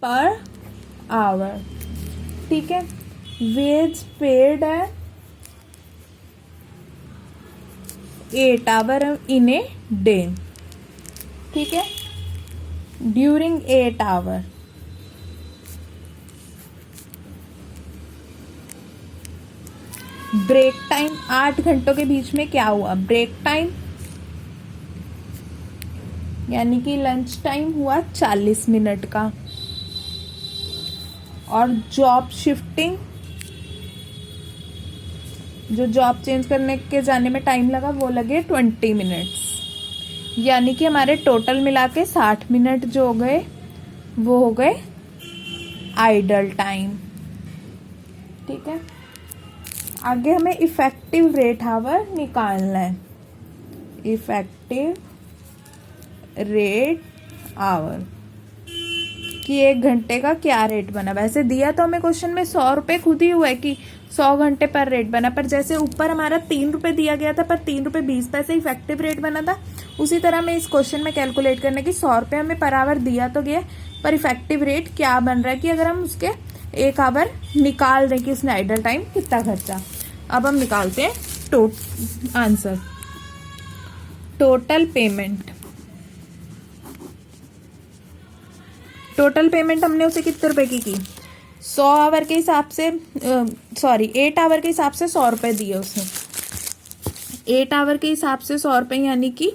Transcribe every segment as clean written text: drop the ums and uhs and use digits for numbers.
Per hour. ठीक है, veg paid है 8 आवर इन ए डे। ठीक है, ड्यूरिंग 8 आवर। ब्रेक टाइम 8 घंटों के बीच में क्या हुआ, ब्रेक टाइम यानी कि लंच टाइम हुआ 40 मिनट का। और जॉब शिफ्टिंग, जो जॉब चेंज करने के जाने में टाइम लगा वो लगे 20 मिनट्स, यानी कि हमारे टोटल मिला के 60 मिनट जो हो गए वो हो गए आइडल टाइम। ठीक है, आगे हमें इफेक्टिव रेट आवर निकालना है। इफेक्टिव रेट आवर कि 1 घंटे का क्या रेट बना। वैसे दिया तो हमें क्वेश्चन में 100 रुपये खुद ही हुआ है कि 100 घंटे पर रेट बना, पर जैसे ऊपर हमारा 3 रुपये दिया गया था पर 3 रुपये 20 पैसे इफेक्टिव रेट बना था, उसी तरह हमें इस क्वेश्चन में कैलकुलेट करने की 100 रुपये हमें पर आवर दिया तो गया, पर इफेक्टिव रेट क्या बन रहा है कि अगर हम उसके 1 आवर निकाल दें कि उसने आइडल टाइम कितना खर्चा। अब हम निकालते हैं answer. Total payment, total payment हमने उसे कितने रुपए की 100 आवर के हिसाब से, 8 आवर के हिसाब से 100 रुपये दिए उसने। 8 आवर के हिसाब से 100 रुपये यानी कि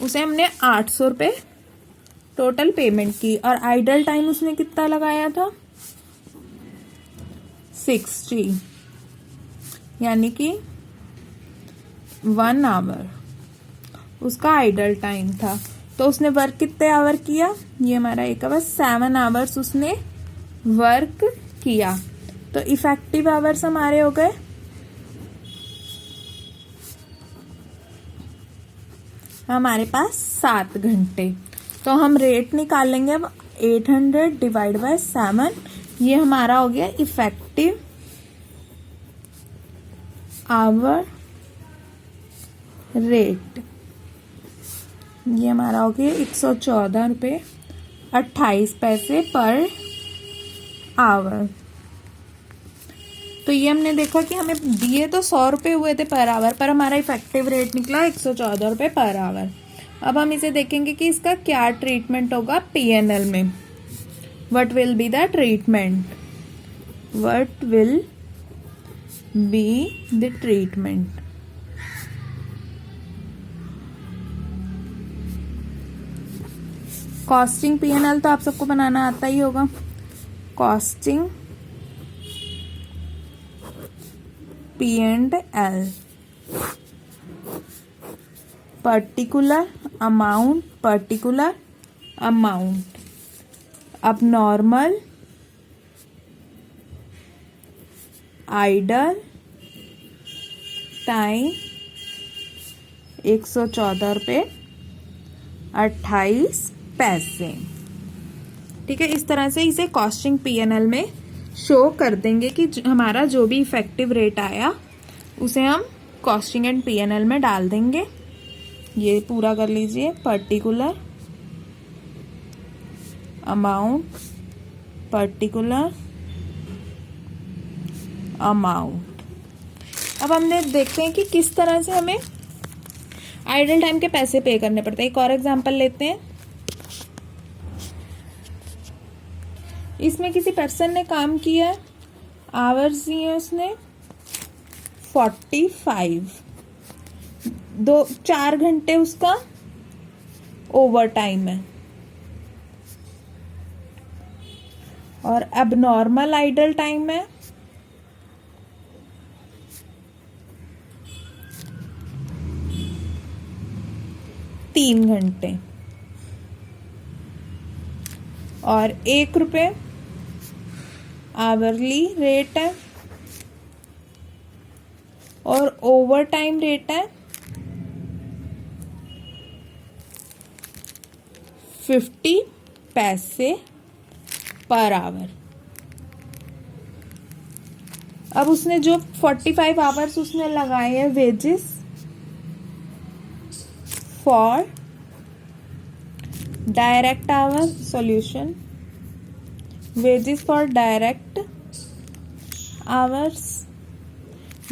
उसे हमने 800 रुपये टोटल पेमेंट की। और आइडल टाइम उसने कितना लगाया था 60, यानी कि 1 आवर उसका आइडल टाइम था। तो उसने वर्क कितने आवर किया, ये हमारा एक आवर 7 आवर्स उसने वर्क किया। तो इफेक्टिव आवर्स हमारे हो गए हमारे पास 7 घंटे। तो हम रेट निकालेंगे अब 800 डिवाइड बाय 7, ये हमारा हो गया इफेक्टिव आवर रेट। ये हमारा हो गया 114 रुपये 28 पैसे पर आवर। तो ये हमने देखा कि हमें दिए तो 100 रुपये हुए थे पर आवर, पर हमारा इफेक्टिव रेट निकला 114 रुपये पर आवर। अब हम इसे देखेंगे कि इसका क्या ट्रीटमेंट होगा पीएनएल में। What will be the treatment, what will be the treatment. Costing PNL तो आप सबको बनाना आता ही होगा। Costing P&L, particular amount, abnormal, idle time 114 रुपये 28 पैसे। ठीक है, इस तरह से इसे कॉस्टिंग पीएनएल में शो कर देंगे कि हमारा जो भी इफेक्टिव रेट आया उसे हम कॉस्टिंग एंड पीएनएल में डाल देंगे। ये पूरा कर लीजिए, पर्टिकुलर अमाउंट, पर्टिकुलर अमाउंट। अब हमने देखते हैं कि किस तरह से हमें आइडल टाइम के पैसे पे करने पड़ते हैं। एक और एग्जांपल लेते हैं। इसमें किसी पर्सन ने काम किया, आवर्स दिए उसने 45, 4 घंटे उसका ओवर टाइम है। और एबनॉर्मल आइडल टाइम है 3 घंटे। और 1 रुपये आवरली रेट है और ओवर टाइम रेट है 50 पैसे पर आवर। अब उसने जो 45 आवर्स उसने लगाए हैं wages for direct hour solution wages for direct hours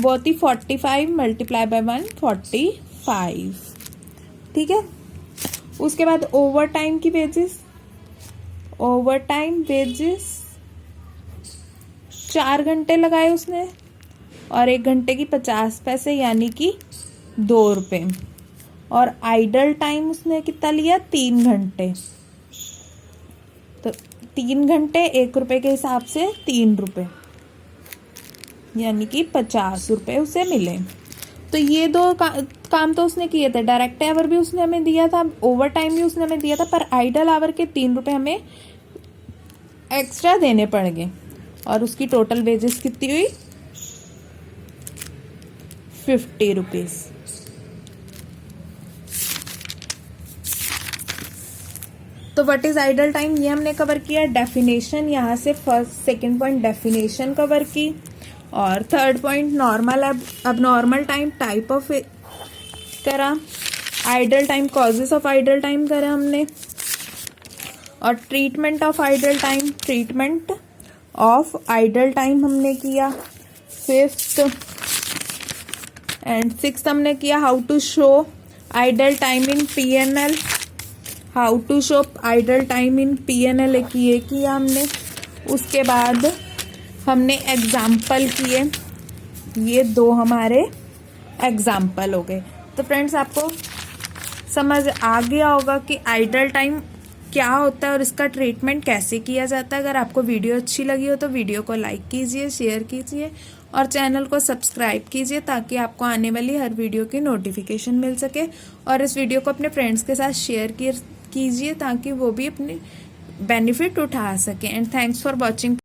वो होती 45 मल्टीप्लाई बाय 145, ठीक है। उसके बाद ओवर टाइम की वेजेस, ओवर टाइम वेजेस 4 घंटे लगाए उसने और 1 घंटे की 50 पैसे यानी कि 2 रुपये। और आइडल टाइम उसने कितना लिया, 3 घंटे, तो 3 घंटे 1 रुपये के हिसाब से 3 रुपये यानी कि 50 रुपये उसे मिले। तो ये दो काम तो उसने किए थे, डायरेक्ट आवर भी उसने हमें दिया था, ओवर टाइम भी उसने हमें दिया था, पर आइडल आवर के 3 रुपये हमें एक्स्ट्रा देने पड़ गए और उसकी टोटल वेजेस कितनी हुई, 50 रुपीज। तो व्हाट इज आइडल टाइम ये हमने कवर किया। डेफिनेशन यहाँ से first second point definition cover की, और थर्ड पॉइंट नॉर्मल अब नॉर्मल टाइम टाइप ऑफ करा, idle time causes of idle time करा हमने, और treatment of idle time, treatment of idle time हमने किया। फिफ्थ एंड सिक्स्थ हमने किया how to show idle time in PNL, how to show idle time in PNL ये किया हमने। उसके बाद हमने एग्जाम्पल किए, ये 2 हमारे एग्जाम्पल हो गए। तो फ्रेंड्स आपको समझ आ गया होगा कि आइडल टाइम क्या होता है और इसका ट्रीटमेंट कैसे किया जाता है। अगर आपको वीडियो अच्छी लगी हो तो वीडियो को लाइक कीजिए, शेयर कीजिए और चैनल को सब्सक्राइब कीजिए ताकि आपको आने वाली हर वीडियो की नोटिफिकेशन मिल सके। और इस वीडियो को अपने फ्रेंड्स के साथ शेयर कीजिए ताकि वो भी अपने बेनिफिट उठा सके। And thanks for watching.